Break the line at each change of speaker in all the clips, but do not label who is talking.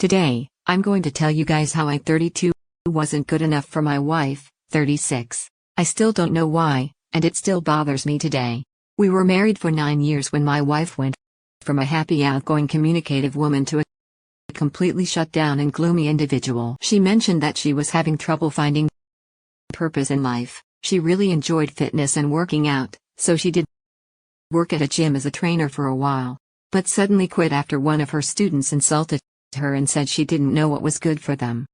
Today, I'm going to tell you guys how I 32 wasn't good enough for my wife, 36. I still don't know why, and it still bothers me today. We were married for 9 years when my wife went from a happy outgoing communicative woman to a completely shut down and gloomy individual. She mentioned that she was having trouble finding purpose in life. She really enjoyed fitness and working out, so she did work at a gym as a trainer for a while, but suddenly quit after one of her students insulted her and said she didn't know what was good for them.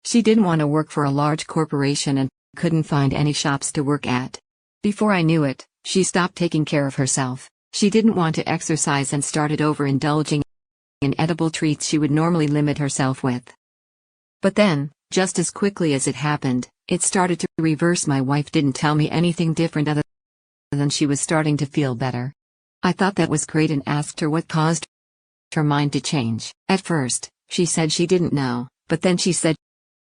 She didn't want to work for a large corporation and couldn't find any shops to work at. Before I knew it, she stopped taking care of herself. She didn't want to exercise and started overindulging in edible treats she would normally limit herself with. But then, just as quickly as it happened, it started to reverse. My wife didn't tell me anything different other than she was starting to feel better. I thought that was great and asked her what caused her mind to change. At first, she said she didn't know, but then she said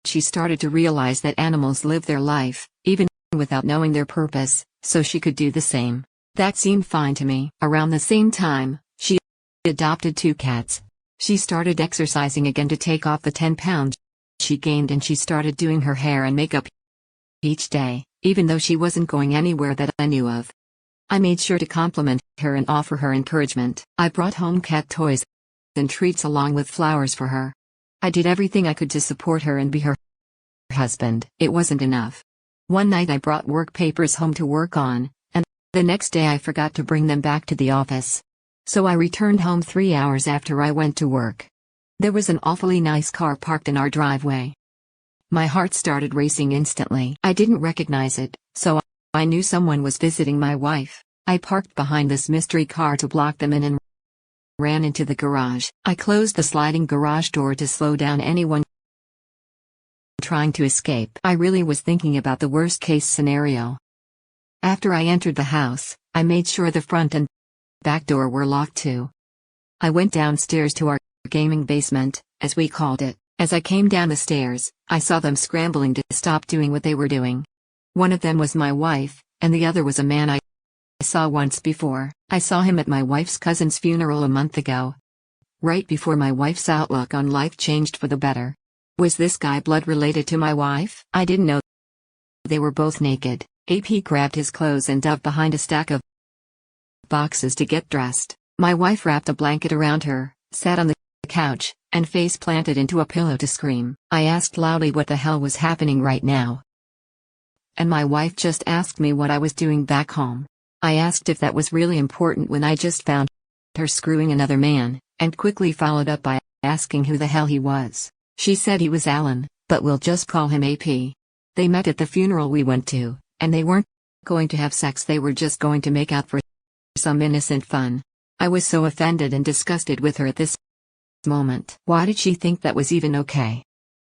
she started to realize that animals live their life, even without knowing their purpose, so she could do the same. That seemed fine to me. Around the same time, she adopted 2 cats. She started exercising again to take off the 10 pounds she gained, and she started doing her hair and makeup each day, even though she wasn't going anywhere that I knew of. I made sure to compliment her and offer her encouragement. I brought home cat toys and treats along with flowers for her. I did everything I could to support her and be her husband. It wasn't enough. One night I brought work papers home to work on, and the next day I forgot to bring them back to the office. So I returned home 3 hours after I went to work. There was an awfully nice car parked in our driveway. My heart started racing instantly. I didn't recognize it, so I knew someone was visiting my wife. I parked behind this mystery car to block them in and ran into the garage. I closed the sliding garage door to slow down anyone trying to escape. I really was thinking about the worst-case scenario. After I entered the house, I made sure the front and back door were locked too. I went downstairs to our gaming basement, as we called it. As I came down the stairs, I saw them scrambling to stop doing what they were doing. One of them was my wife, and the other was a man I saw once before. I saw him at my wife's cousin's funeral a month ago. Right before my wife's outlook on life changed for the better. Was this guy blood related to my wife? I didn't know. They were both naked. AP grabbed his clothes and dove behind a stack of boxes to get dressed. My wife wrapped a blanket around her, sat on the couch, and face planted into a pillow to scream. I asked loudly what the hell was happening right now. And my wife just asked me what I was doing back home. I asked if that was really important when I just found her screwing another man, and quickly followed up by asking who the hell he was. She said he was Alan, but we'll just call him AP. They met at the funeral we went to, and they weren't going to have sex, they were just going to make out for some innocent fun. I was so offended and disgusted with her at this moment. Why did she think that was even okay?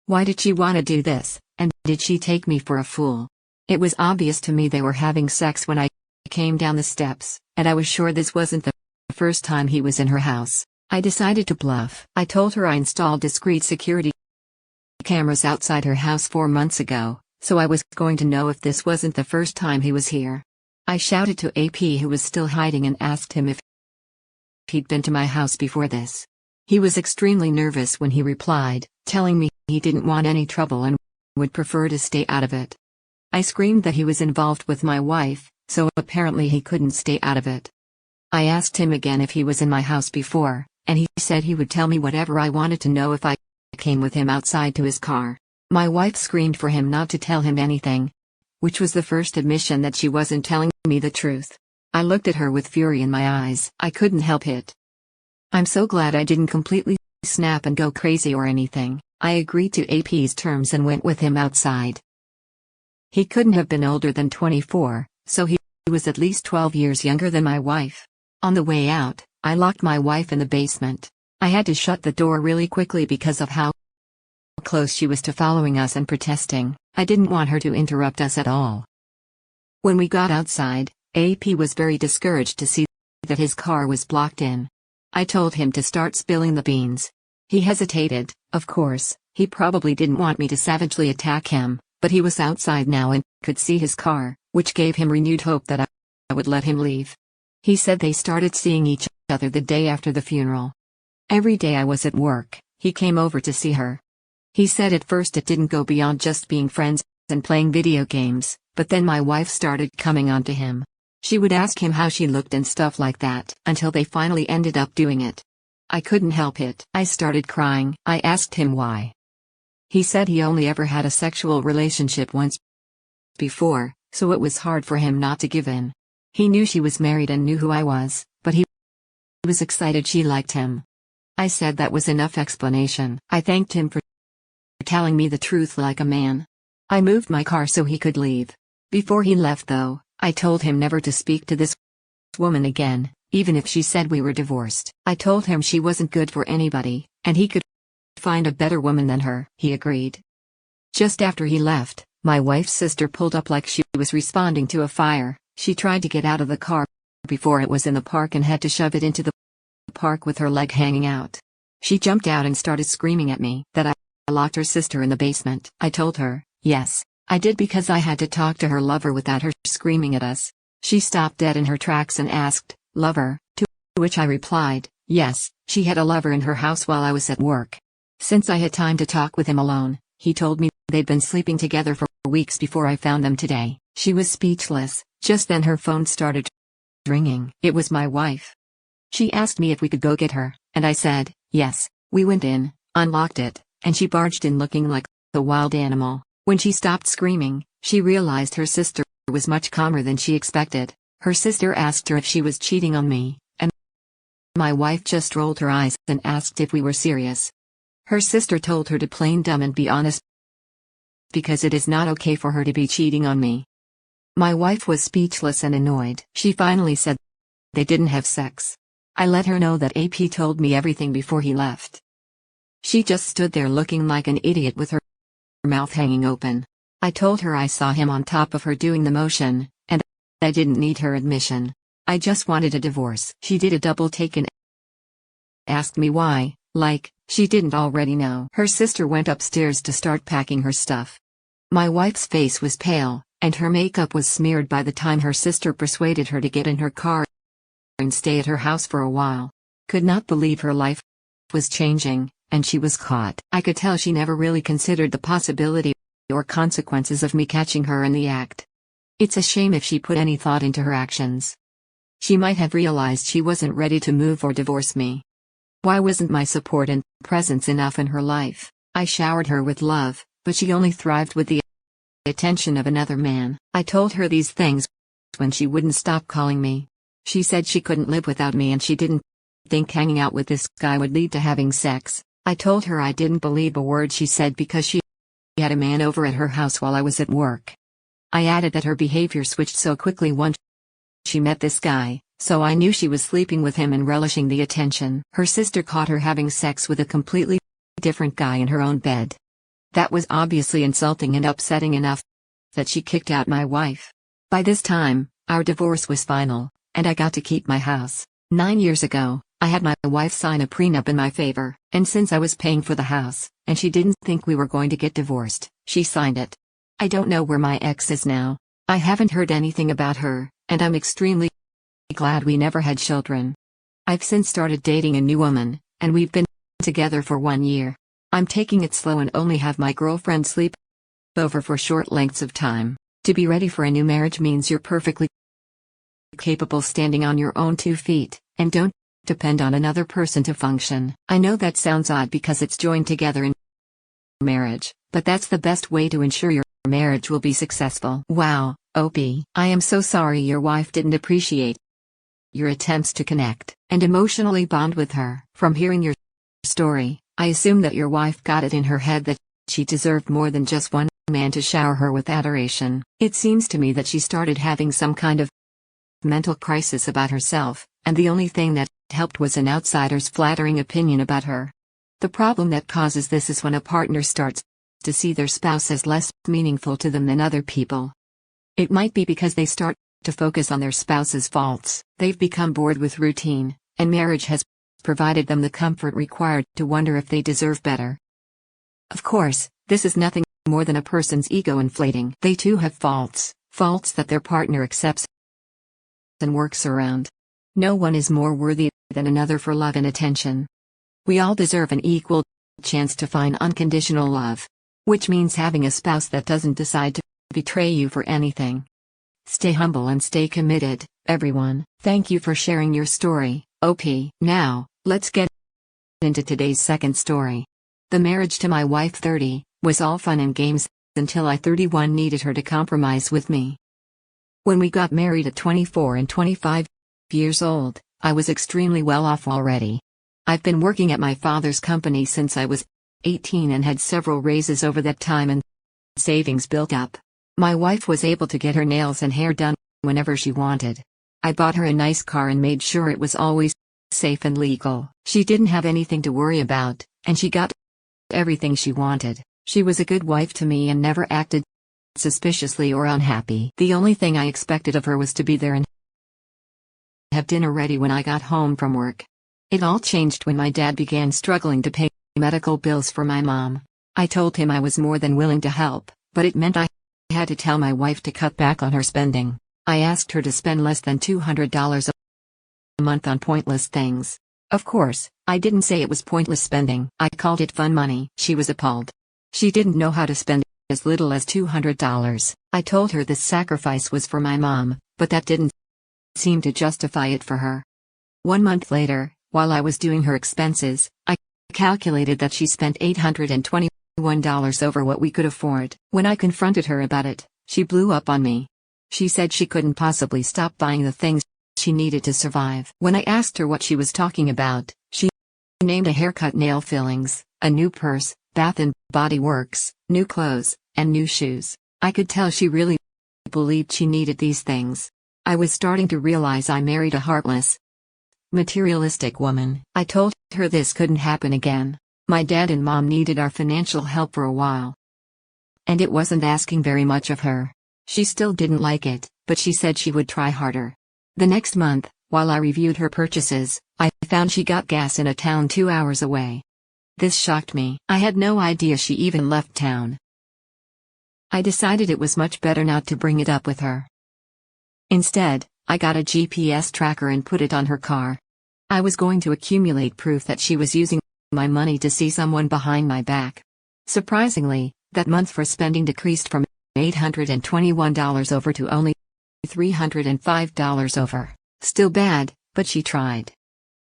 Why did she want to do this, and did she take me for a fool? It was obvious to me they were having sex when I came down the steps, and I was sure this wasn't the first time he was in her house. I decided to bluff. I told her I installed discreet security cameras outside her house 4 months ago, so I was going to know if this wasn't the first time he was here. I shouted to AP, who was still hiding, and asked him if he'd been to my house before this. He was extremely nervous when he replied, telling me he didn't want any trouble and would prefer to stay out of it. I screamed that he was involved with my wife, so apparently he couldn't stay out of it. I asked him again if he was in my house before, and he said he would tell me whatever I wanted to know if I came with him outside to his car. My wife screamed for him not to tell him anything, which was the first admission that she wasn't telling me the truth. I looked at her with fury in my eyes. I couldn't help it. I'm so glad I didn't completely snap and go crazy or anything. I agreed to AP's terms and went with him outside. He couldn't have been older than 24, so he was at least 12 years younger than my wife. On the way out, I locked my wife in the basement. I had to shut the door really quickly because of how close she was to following us and protesting. I didn't want her to interrupt us at all. When we got outside, AP was very discouraged to see that his car was blocked in. I told him to start spilling the beans. He hesitated. Of course, he probably didn't want me to savagely attack him, but he was outside now and could see his car, which gave him renewed hope that I would let him leave. He said they started seeing each other the day after the funeral. Every day I was at work, he came over to see her. He said at first it didn't go beyond just being friends and playing video games, but then my wife started coming on to him. She would ask him how she looked and stuff like that, until they finally ended up doing it. I couldn't help it. I started crying. I asked him why. He said he only ever had a sexual relationship once before, so it was hard for him not to give in. He knew she was married and knew who I was, but he was excited she liked him. I said that was enough explanation. I thanked him for telling me the truth like a man. I moved my car so he could leave. Before he left though, I told him never to speak to this woman again, even if she said we were divorced. I told him she wasn't good for anybody, and he could find a better woman than her. He agreed. Just after he left, my wife's sister pulled up like she was responding to a fire. She tried to get out of the car before it was in the park and had to shove it into the park with her leg hanging out. She jumped out and started screaming at me that I locked her sister in the basement. I told her, yes, I did because I had to talk to her lover without her screaming at us. She stopped dead in her tracks and asked, lover? To which I replied, yes, she had a lover in her house while I was at work. Since I had time to talk with him alone, he told me they'd been sleeping together for weeks before I found them today. She was speechless. Just then her phone started ringing. It was my wife. She asked me if we could go get her, and I said, yes. We went in, unlocked it, and she barged in looking like a wild animal. When she stopped screaming, she realized her sister was much calmer than she expected. Her sister asked her if she was cheating on me, and my wife just rolled her eyes and asked if we were serious. Her sister told her to plain dumb and be honest, because it is not okay for her to be cheating on me. My wife was speechless and annoyed. She finally said they didn't have sex. I let her know that AP told me everything before he left. She just stood there looking like an idiot with her mouth hanging open. I told her I saw him on top of her doing the motion, and I didn't need her admission. I just wanted a divorce. She did a double take and asked me why, like she didn't already know. Her sister went upstairs to start packing her stuff. My wife's face was pale, and her makeup was smeared by the time her sister persuaded her to get in her car and stay at her house for a while. Could not believe her life was changing, and she was caught. I could tell she never really considered the possibility or consequences of me catching her in the act. It's a shame if she put any thought into her actions. She might have realized she wasn't ready to move or divorce me. Why wasn't my support and presence enough in her life? I showered her with love, but she only thrived with the attention of another man. I told her these things when she wouldn't stop calling me. She said she couldn't live without me and she didn't think hanging out with this guy would lead to having sex. I told her I didn't believe a word she said because she had a man over at her house while I was at work. I added that her behavior switched so quickly once she met this guy, so I knew she was sleeping with him and relishing the attention. Her sister caught her having sex with a completely different guy in her own bed. That was obviously insulting and upsetting enough that she kicked out my wife. By this time, our divorce was final, and I got to keep my house. 9 years ago, I had my wife sign a prenup in my favor, and since I was paying for the house, and she didn't think we were going to get divorced, she signed it. I don't know where my ex is now. I haven't heard anything about her, and I'm extremely glad we never had children. I've since started dating a new woman, and we've been together for 1 year. I'm taking it slow and only have my girlfriend sleep over for short lengths of time. To be ready for a new marriage means you're perfectly capable standing on your own 2 feet, and don't depend on another person to function. I know that sounds odd because it's joined together in marriage, but that's the best way to ensure your marriage will be successful. Wow, Opie, I am so sorry your wife didn't appreciate your attempts to connect and emotionally bond with her. From hearing your story, I assume that your wife got it in her head that she deserved more than just one man to shower her with adoration. It seems to me that she started having some kind of mental crisis about herself, and the only thing that helped was an outsider's flattering opinion about her. The problem that causes this is when a partner starts to see their spouse as less meaningful to them than other people. It might be because they start to focus on their spouse's faults. They've become bored with routine, and marriage has provided them the comfort required to wonder if they deserve better. Of course, this is nothing more than a person's ego inflating. They too have faults, faults that their partner accepts and works around. No one is more worthy than another for love and attention. We all deserve an equal chance to find unconditional love. Which means having a spouse that doesn't decide to betray you for anything. Stay humble and stay committed, everyone. Thank you for sharing your story, OP. Now, let's get into today's second story. The marriage to my wife 30 was all fun and games until I 31 needed her to compromise with me. When we got married at 24 and 25 years old, I was extremely well off already. I've been working at my father's company since I was 18 and had several raises over that time and savings built up. My wife was able to get her nails and hair done whenever she wanted. I bought her a nice car and made sure it was always safe and legal. She didn't have anything to worry about, and she got everything she wanted. She was a good wife to me and never acted suspiciously or unhappy. The only thing I expected of her was to be there and have dinner ready when I got home from work. It all changed when my dad began struggling to pay medical bills for my mom. I told him I was more than willing to help, but it meant I had to tell my wife to cut back on her spending. I asked her to spend less than $200 a month on pointless things. Of course, I didn't say it was pointless spending. I called it fun money. She was appalled. She didn't know how to spend as little as $200. I told her this sacrifice was for my mom, but that didn't seem to justify it for her. 1 month later, while I was doing her expenses, I calculated that she spent $821 over what we could afford. When I confronted her about it, she blew up on me. She said she couldn't possibly stop buying the things she needed to survive. When I asked her what she was talking about, she named a haircut, nail fillings, a new purse, Bath and Body Works, new clothes, and new shoes. I could tell she really believed she needed these things. I was starting to realize I married a heartless, materialistic woman. I told her this couldn't happen again. My dad and mom needed our financial help for a while, and it wasn't asking very much of her. She still didn't like it, but she said she would try harder. The next month, while I reviewed her purchases, I found she got gas in a town 2 hours away. This shocked me. I had no idea she even left town. I decided it was much better not to bring it up with her. Instead, I got a GPS tracker and put it on her car. I was going to accumulate proof that she was using my money to see someone behind my back. Surprisingly, that month for spending decreased from $821 over to only $305 over. Still bad, but she tried.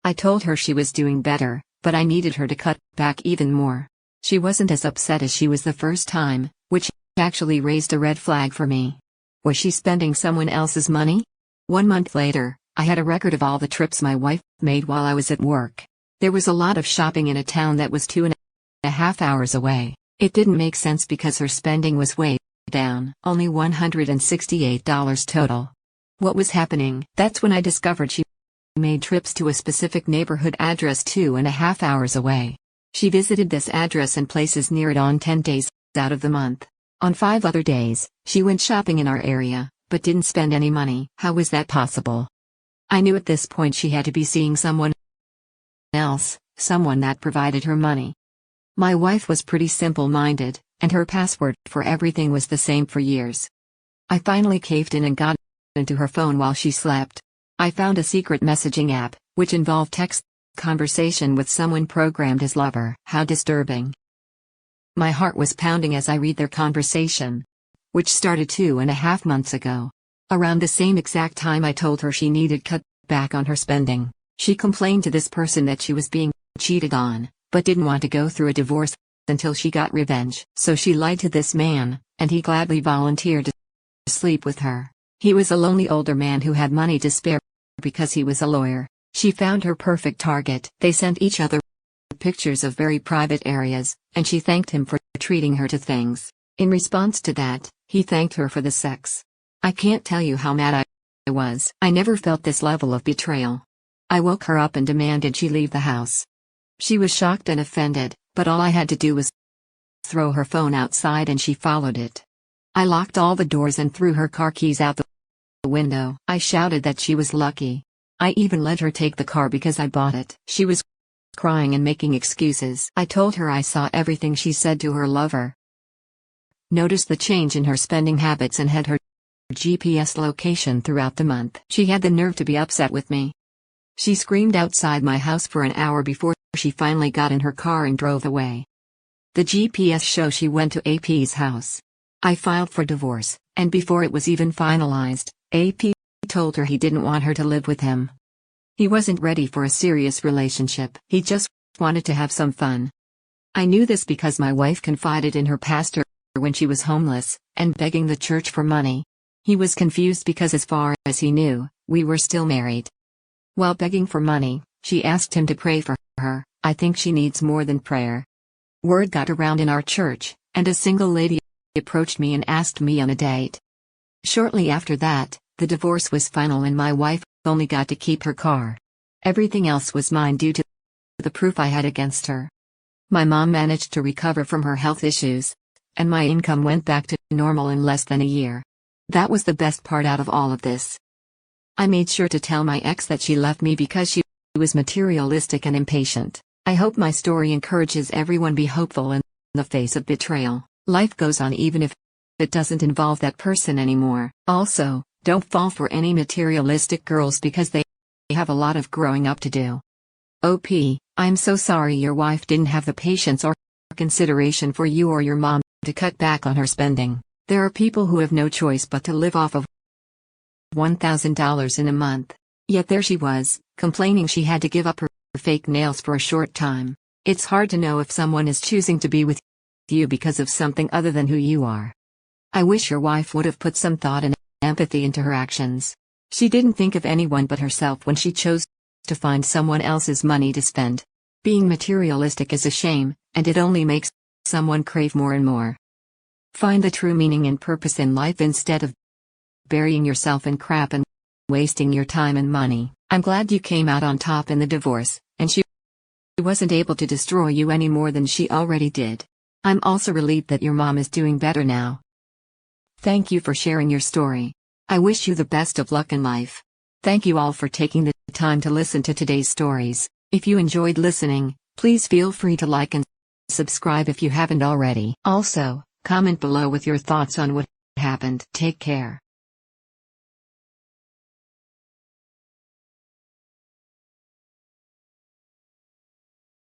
I told her she was doing better, but I needed her to cut back even more. She wasn't as upset as she was the first time, which actually raised a red flag for me. Was she spending someone else's money? 1 month later, I had a record of all the trips my wife made while I was at work. There was a lot of shopping in a town that was 2.5 hours away. It didn't make sense because her spending was way down, only $168 total. What was happening? That's when I discovered she made trips to a specific neighborhood address 2.5 hours away. She visited this address and places near it on 10 days out of the month. On 5 other days, she went shopping in our area, but didn't spend any money. How was that possible? I knew at this point she had to be seeing someone else, someone that provided her money. My wife was pretty simple-minded, and her password for everything was the same for years. I finally caved in and got into her phone while she slept. I found a secret messaging app, which involved text conversation with someone programmed as lover. How disturbing. My heart was pounding as I read their conversation, which started 2.5 months ago. Around the same exact time I told her she needed cut back on her spending. She complained to this person that she was being cheated on, but didn't want to go through a divorce until she got revenge. So she lied to this man, and he gladly volunteered to sleep with her. He was a lonely older man who had money to spare because he was a lawyer. She found her perfect target. They sent each other pictures of very private areas, and she thanked him for treating her to things. In response to that, he thanked her for the sex. I can't tell you how mad I was. I never felt this level of betrayal. I woke her up and demanded she leave the house. She was shocked and offended, but all I had to do was throw her phone outside and she followed it. I locked all the doors and threw her car keys out the window. I shouted that she was lucky. I even let her take the car because I bought it. She was crying and making excuses. I told her I saw everything she said to her lover, noticed the change in her spending habits, and had her GPS location throughout the month. She had the nerve to be upset with me. She screamed outside my house for an hour before she finally got in her car and drove away. The GPS shows she went to AP's house. I filed for divorce, and before it was even finalized, AP told her he didn't want her to live with him. He wasn't ready for a serious relationship. He just wanted to have some fun. I knew this because my wife confided in her pastor when she was homeless and begging the church for money. He was confused because as far as he knew, we were still married. While begging for money, she asked him to pray for her. I think she needs more than prayer. Word got around in our church, and a single lady approached me and asked me on a date. Shortly after that, the divorce was final and my wife only got to keep her car. Everything else was mine due to the proof I had against her. My mom managed to recover from her health issues, and my income went back to normal in less than a year. That was the best part out of all of this. I made sure to tell my ex that she left me because she was materialistic and impatient. I hope my story encourages everyone be hopeful in the face of betrayal. Life goes on even if it doesn't involve that person anymore. Also, don't fall for any materialistic girls because they have a lot of growing up to do. OP, I'm so sorry your wife didn't have the patience or consideration for you or your mom to cut back on her spending. There are people who have no choice but to live off of $1,000 in a month. Yet there she was, complaining she had to give up her fake nails for a short time. It's hard to know if someone is choosing to be with you because of something other than who you are. I wish your wife would have put some thought and empathy into her actions. She didn't think of anyone but herself when she chose to find someone else's money to spend. Being materialistic is a shame, and it only makes someone crave more and more. Find the true meaning and purpose in life instead of burying yourself in crap and wasting your time and money. I'm glad you came out on top in the divorce, and she wasn't able to destroy you any more than she already did. I'm also relieved that your mom is doing better now. Thank you for sharing your story. I wish you the best of luck in life. Thank you all for taking the time to listen to today's stories. If you enjoyed listening, please feel free to like and subscribe if you haven't already. Also, comment below with your thoughts on what happened. Take care.